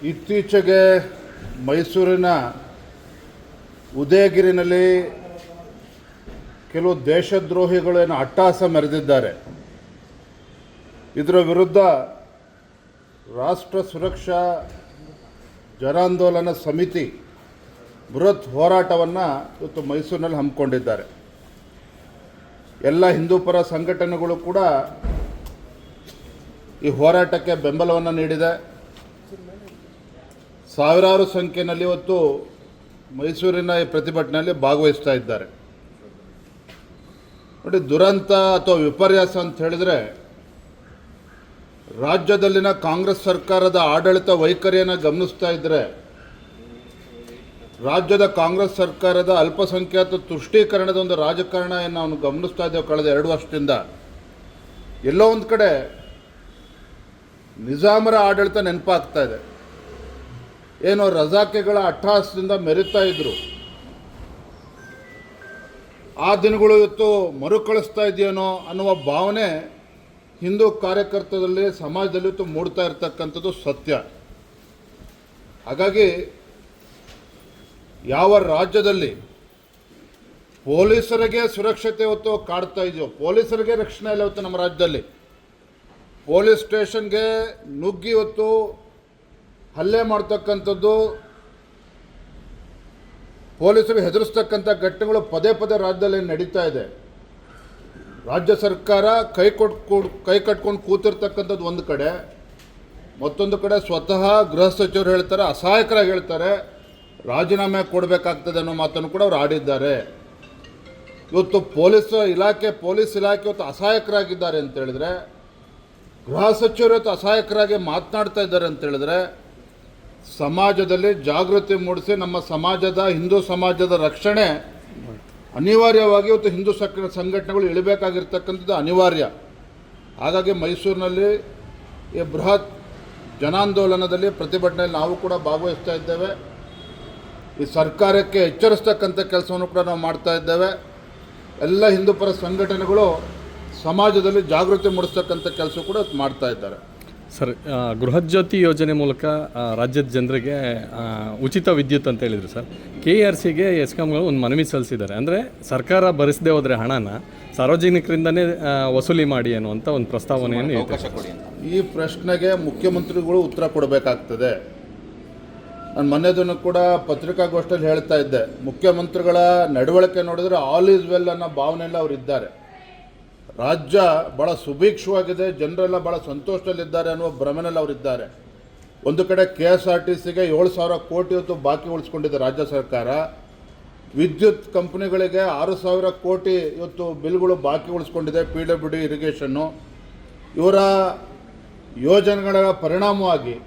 ಇತ್ತೀಚೆಗೆ ಮೈಸೂರಿನ ಉದಯಗಿರಿನಲ್ಲಿ ಕೆಲವು ದೇಶದ್ರೋಹಿಗಳೇನು ಅಟ್ಟಹಾಸ ಮೆರೆದಿದ್ದಾರೆ. ಇದರ ವಿರುದ್ಧ ರಾಷ್ಟ್ರ ಸುರಕ್ಷಾ ಜನಾಂದೋಲನ ಸಮಿತಿ ಬೃಹತ್ ಹೋರಾಟವನ್ನು ಇವತ್ತು ಮೈಸೂರಿನಲ್ಲಿ ಹಮ್ಮಿಕೊಂಡಿದ್ದಾರೆ. ಎಲ್ಲ ಹಿಂದೂಪರ ಸಂಘಟನೆಗಳು ಕೂಡ ಈ ಹೋರಾಟಕ್ಕೆ ಬೆಂಬಲವನ್ನು ನೀಡಿದೆ. ಸಾವಿರಾರು ಸಂಖ್ಯೆಯಲ್ಲಿ ಇವತ್ತು ಮೈಸೂರಿನ ಈ ಪ್ರತಿಭಟನೆಯಲ್ಲಿ ಭಾಗವಹಿಸ್ತಾ ಇದ್ದಾರೆ. ನೋಡಿ, ದುರಂತ ಅಥವಾ ವಿಪರ್ಯಾಸ ಅಂತ ಹೇಳಿದರೆ ರಾಜ್ಯದಲ್ಲಿನ ಕಾಂಗ್ರೆಸ್ ಸರ್ಕಾರದ ಆಡಳಿತ ವೈಖರಿಯನ್ನು ಗಮನಿಸ್ತಾ ಇದ್ದರೆ ರಾಜ್ಯದ ಕಾಂಗ್ರೆಸ್ ಸರ್ಕಾರದ ಅಲ್ಪಸಂಖ್ಯಾತ ತುಷ್ಟೀಕರಣದ ಒಂದು ರಾಜಕಾರಣ ಏನು ನಾವು ಗಮನಿಸ್ತಾ ಇದ್ದೇವೆ ಕಳೆದ 2 ವರ್ಷದಿಂದ. ಎಲ್ಲೋ ಒಂದು ಕಡೆ ನಿಜಾಮರ ಆಡಳಿತ ನೆನಪಾಗ್ತಾ ಇದೆ. ಏನೋ ರಜಾಕೆಗಳ ಅಟ್ಟಹಾಸದಿಂದ ಮೆರೀತಾ ಇದ್ರು. ಆ ದಿನಗಳು ಇವತ್ತು ಮರುಕಳಿಸ್ತಾ ಇದೆಯೇನೋ ಅನ್ನುವ ಭಾವನೆ ಹಿಂದೂ ಕಾರ್ಯಕರ್ತರಲ್ಲಿ ಸಮಾಜದಲ್ಲಿ ಇವತ್ತು ಮೂಡ್ತಾ ಇರ್ತಕ್ಕಂಥದ್ದು ಸತ್ಯ. ಹಾಗಾಗಿ ಯಾವ ರಾಜ್ಯದಲ್ಲಿ ಪೊಲೀಸರಿಗೆ ಸುರಕ್ಷತೆ ಇವತ್ತು ಕಾಡ್ತಾ ಇದೆಯೋ, ಪೊಲೀಸರಿಗೆ ರಕ್ಷಣೆ ಇಲ್ಲ ಇವತ್ತು ನಮ್ಮ ರಾಜ್ಯದಲ್ಲಿ. ಪೊಲೀಸ್ ಸ್ಟೇಷನ್ಗೆ ನುಗ್ಗಿ ಇವತ್ತು ಹಲ್ಲೆ ಮಾಡ್ತಕ್ಕಂಥದ್ದು, ಪೊಲೀಸರು ಹೆದರಿಸ್ತಕ್ಕಂಥ ಘಟನೆಗಳು ಪದೇ ಪದೇ ರಾಜ್ಯದಲ್ಲಿ ನಡೀತಾ ಇದೆ. ರಾಜ್ಯ ಸರ್ಕಾರ ಕೈ ಕಟ್ಕೊಂಡು ಕೂತಿರ್ತಕ್ಕಂಥದ್ದು ಒಂದು ಕಡೆ, ಮತ್ತೊಂದು ಕಡೆ ಸ್ವತಃ ಗೃಹ ಸಚಿವರು ಹೇಳ್ತಾರೆ, ಅಸಹಾಯಕರಾಗಿ ಹೇಳ್ತಾರೆ ರಾಜೀನಾಮೆ ಕೊಡಬೇಕಾಗ್ತದೆ ಅನ್ನೋ ಮಾತನ್ನು ಕೂಡ ಅವರು ಆಡಿದ್ದಾರೆ. ಇವತ್ತು ಪೊಲೀಸ್ ಇಲಾಖೆ ಇವತ್ತು ಅಸಹಾಯಕರಾಗಿದ್ದಾರೆ ಅಂತ ಹೇಳಿದ್ರೆ, ಗೃಹ ಸಚಿವರು ಇವತ್ತು ಅಸಹಾಯಕರಾಗಿ ಮಾತನಾಡ್ತಾ ಇದ್ದಾರೆ ಅಂತ ಹೇಳಿದ್ರೆ, ಸಮಾಜದಲ್ಲಿ ಜಾಗೃತಿ ಮೂಡಿಸಿ ನಮ್ಮ ಸಮಾಜದ ಹಿಂದೂ ಸಮಾಜದ ರಕ್ಷಣೆ ಅನಿವಾರ್ಯವಾಗಿ ಇವತ್ತು ಹಿಂದೂ ಸಂಘಟನೆಗಳು ಇಳಬೇಕಾಗಿರ್ತಕ್ಕಂಥದ್ದು ಅನಿವಾರ್ಯ. ಹಾಗಾಗಿ ಮೈಸೂರಿನಲ್ಲಿ ಈ ಬೃಹತ್ ಜನಾಂದೋಲನದಲ್ಲಿ ಪ್ರತಿಭಟನೆಯಲ್ಲಿ ನಾವು ಕೂಡ ಭಾಗವಹಿಸ್ತಾ ಇದ್ದೇವೆ. ಈ ಸರ್ಕಾರಕ್ಕೆ ಎಚ್ಚರಿಸ್ತಕ್ಕಂಥ ಕೆಲಸವನ್ನು ಕೂಡ ನಾವು ಮಾಡ್ತಾ ಇದ್ದೇವೆ. ಎಲ್ಲ ಹಿಂದೂಪರ ಸಂಘಟನೆಗಳು ಸಮಾಜದಲ್ಲಿ ಜಾಗೃತಿ ಮೂಡಿಸ್ತಕ್ಕಂಥ ಕೆಲಸ ಕೂಡ ಮಾಡ್ತಾ ಇದ್ದಾರೆ. ಸರ್, ಗೃಹಜ್ಯೋತಿ ಯೋಜನೆ ಮೂಲಕ ರಾಜ್ಯದ ಜನರಿಗೆ ಉಚಿತ ವಿದ್ಯುತ್ ಅಂತ ಹೇಳಿದರು ಸರ್. KRCಗೆ ಎಸ್ಕಾಂಗಳು ಒಂದು ಮನವಿ ಸಲ್ಲಿಸಿದ್ದಾರೆ. ಅಂದರೆ ಸರ್ಕಾರ ಭರಿಸದೇ ಹೋದರೆ ಹಣನ ಸಾರ್ವಜನಿಕರಿಂದನೇ ವಸೂಲಿ ಮಾಡಿ ಅನ್ನುವಂಥ ಒಂದು ಪ್ರಸ್ತಾವನೆಯನ್ನು ಈ ಪ್ರಶ್ನೆಗೆ ಮುಖ್ಯಮಂತ್ರಿಗಳು ಉತ್ತರ ಕೊಡಬೇಕಾಗ್ತದೆ. ನಾನು ಮೊನ್ನೆದನ್ನು ಕೂಡ ಪತ್ರಿಕಾಗೋಷ್ಠಿಯಲ್ಲಿ ಹೇಳ್ತಾ ಇದ್ದೆ, ಮುಖ್ಯಮಂತ್ರಿಗಳ ನಡವಳಿಕೆ ನೋಡಿದರೆ ಆಲ್ ಈಸ್ ವೆಲ್ ಅನ್ನೋ ಭಾವನೆಯಲ್ಲಿ ಅವರಿದ್ದಾರೆ. ರಾಜ್ಯ ಭಾಳ ಸುಭೀಕ್ಷವಾಗಿದೆ, ಜನರೆಲ್ಲ ಭಾಳ ಸಂತೋಷದಲ್ಲಿದ್ದಾರೆ ಅನ್ನುವ ಭ್ರಮೆನಲ್ಲಿ ಅವರಿದ್ದಾರೆ. ಒಂದು ಕಡೆ KSRTCಗೆ 7,000 ಕೋಟಿ ಇವತ್ತು ಬಾಕಿ ಉಳಿಸ್ಕೊಂಡಿದೆ ರಾಜ್ಯ ಸರ್ಕಾರ. ವಿದ್ಯುತ್ ಕಂಪ್ನಿಗಳಿಗೆ 6,000 ಕೋಟಿ ಇವತ್ತು ಬಿಲ್ಗಳು ಬಾಕಿ ಉಳಿಸ್ಕೊಂಡಿದೆ, PWD ಇರಿಗೇಷನ್ನು. ಇವರ ಯೋಜನೆಗಳ ಪರಿಣಾಮವಾಗಿ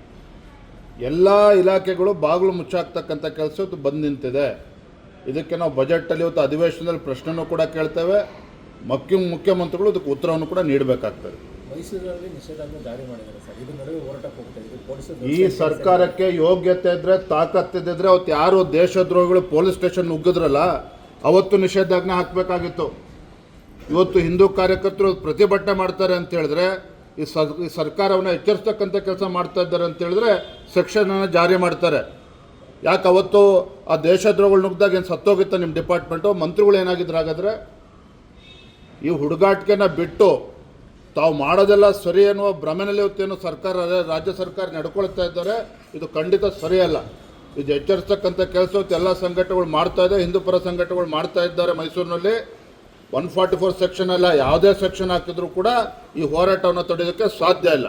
ಎಲ್ಲ ಇಲಾಖೆಗಳು ಬಾಗಿಲು ಮುಚ್ಚಾಕ್ತಕ್ಕಂಥ ಕೆಲಸ ಇವತ್ತು ಬಂದು ನಿಂತಿದೆ. ಇದಕ್ಕೆ ನಾವು ಬಜೆಟಲ್ಲಿ ಇವತ್ತು ಅಧಿವೇಶನದಲ್ಲಿ ಪ್ರಶ್ನೆನೂ ಕೂಡ ಕೇಳ್ತೇವೆ. ಮುಖ್ಯಮಂತ್ರಿಗಳು ಇದಕ್ಕೆ ಉತ್ತರವನ್ನು ಕೂಡ ನೀಡಬೇಕಾಗ್ತದೆ. ಈ ಸರ್ಕಾರಕ್ಕೆ ಯೋಗ್ಯತೆ ಇದ್ದರೆ, ತಾಕತ್ತಿದ್ದರೆ ಅವತ್ತು ಯಾರು ದೇಶದ್ರೋಹಿಗಳು ಪೊಲೀಸ್ ಸ್ಟೇಷನ್ ನುಗ್ಗಿದ್ರಲ್ಲ ಅವತ್ತು ನಿಷೇಧಾಜ್ಞೆ ಹಾಕಬೇಕಾಗಿತ್ತು. ಇವತ್ತು ಹಿಂದೂ ಕಾರ್ಯಕರ್ತರು ಪ್ರತಿಭಟನೆ ಮಾಡ್ತಾರೆ ಅಂತ ಹೇಳಿದ್ರೆ, ಈ ಸರ್ಕಾರವನ್ನು ಎಚ್ಚರಿಸ್ತಕ್ಕಂಥ ಕೆಲಸ ಮಾಡ್ತಾ ಇದ್ದಾರೆ ಅಂತ ಹೇಳಿದ್ರೆ ಸೆಕ್ಷನನ್ನು ಜಾರಿ ಮಾಡ್ತಾರೆ. ಯಾಕೆ ಅವತ್ತು ಆ ದೇಶದ್ರೋಹಿಗಳು ನುಗ್ಗಿದಾಗ ಏನು ಸತ್ತೋಗಿತ್ತ ನಿಮ್ಮ ಡಿಪಾರ್ಟ್ಮೆಂಟು? ಮಂತ್ರಿಗಳು ಏನಾಗಿದ್ರು? ಹಾಗಾದರೆ ಈ ಹುಡುಗಾಟಿಕೆನ ಬಿಟ್ಟು ತಾವು ಮಾಡೋದೆಲ್ಲ ಸರಿ ಅನ್ನುವ ಭ್ರಮೆನಲ್ಲಿ ಇವತ್ತೇನು ಸರ್ಕಾರ, ರಾಜ್ಯ ಸರ್ಕಾರ ನಡ್ಕೊಳ್ತಾ ಇದ್ದಾರೆ. ಇದು ಖಂಡಿತ ಸರಿಯಲ್ಲ. ಇದು ಎಚ್ಚರಿಸ್ತಕ್ಕಂಥ ಕೆಲಸ ಎಲ್ಲ ಸಂಘಟನೆಗಳು ಮಾಡ್ತಾ ಇದೆ, ಹಿಂದೂಪರ ಸಂಘಟನೆಗಳು ಮಾಡ್ತಾ ಇದ್ದಾರೆ. ಮೈಸೂರಿನಲ್ಲಿ 144 ಸೆಕ್ಷನ್ ಅಲ್ಲ, ಯಾವುದೇ ಸೆಕ್ಷನ್ ಹಾಕಿದ್ರೂ ಕೂಡ ಈ ಹೋರಾಟವನ್ನು ತಡೆಯೋದಕ್ಕೆ ಸಾಧ್ಯ ಇಲ್ಲ.